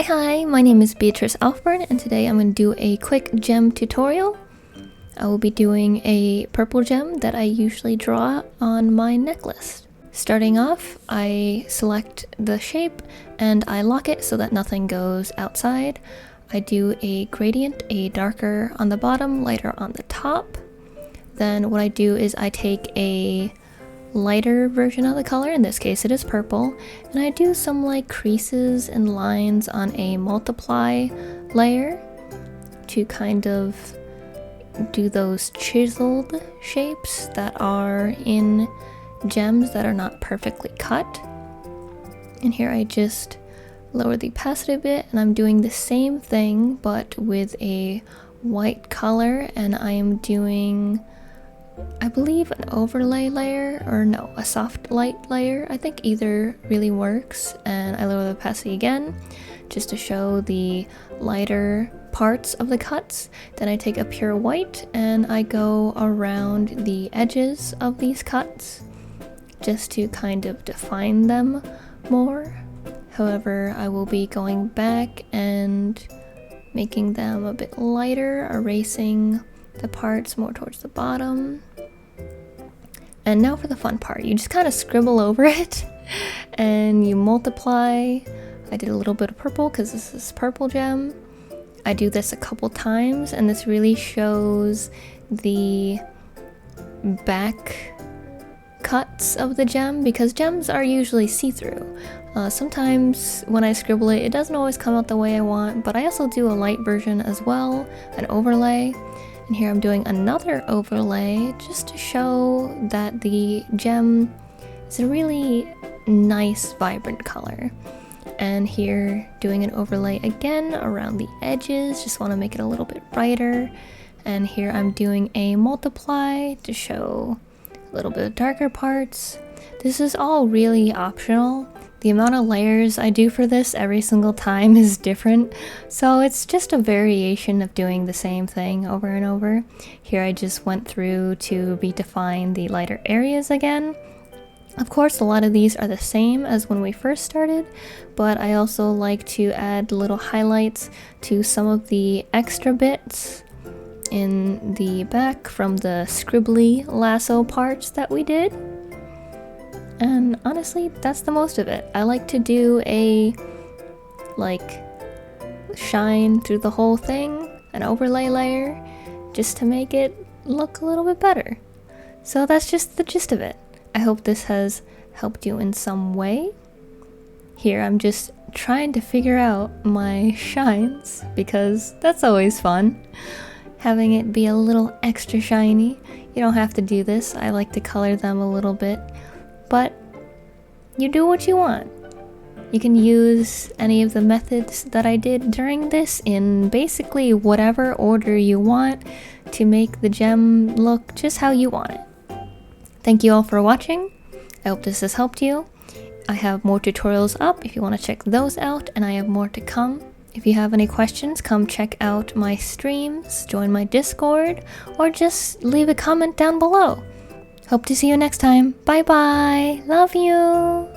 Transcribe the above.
Hi, my name is Beatrice Alfbern, and today I'm going to do a quick gem tutorial. I will be doing a purple gem that I usually draw on my necklace. Starting off, I select the shape and I lock it so that nothing goes outside. I do a gradient, a darker on the bottom, lighter on the top. Then what I do is I take a lighter version of the color, in this case it is purple, and I do some like creases and lines on a multiply layer to kind of do those chiseled shapes that are in gems that are not perfectly cut. And here I just lower the opacity a bit, and I'm doing the same thing but with a white color, and I am doing, I believe, an overlay layer, or no, a soft light layer. I think either really works, and I lower the opacity again just to show the lighter parts of the cuts. Then I take a pure white and I go around the edges of these cuts just to kind of define them more. However, I will be going back and making them a bit lighter, erasing the parts more towards the bottom. And now for the fun part. You just kind of scribble over it and you multiply. I did a little bit of purple because this is purple gem. I do this a couple times, and this really shows the back cuts of the gem, because gems are usually see-through. Sometimes when I scribble it, it doesn't always come out the way I want, but I also do a light version as well, an overlay. And here I'm doing another overlay just to show that the gem is a really nice, vibrant color. And here doing an overlay again around the edges, just want to make it a little bit brighter. And here I'm doing a multiply to show a little bit of darker parts. This is all really optional. The amount of layers I do for this every single time is different, so it's just a variation of doing the same thing over and over. Here I just went through to redefine the lighter areas again. Of course, a lot of these are the same as when we first started, but I also like to add little highlights to some of the extra bits in the back from the scribbly lasso parts that we did. And honestly, that's the most of it. I like to do a like shine through the whole thing, an overlay layer, just to make it look a little bit better. So that's just the gist of it. I hope this has helped you in some way. Here I'm just trying to figure out my shines, because that's always fun. Having it be a little extra shiny. You don't have to do this. I like to color them a little bit. But you do what you want. You can use any of the methods that I did during this in basically whatever order you want to make the gem look just how you want it. Thank you all for watching. I hope this has helped you. I have more tutorials up if you want to check those out, and I have more to come. If you have any questions, come check out my streams, join my Discord, or just leave a comment down below. Hope to see you next time. Bye bye. Love you.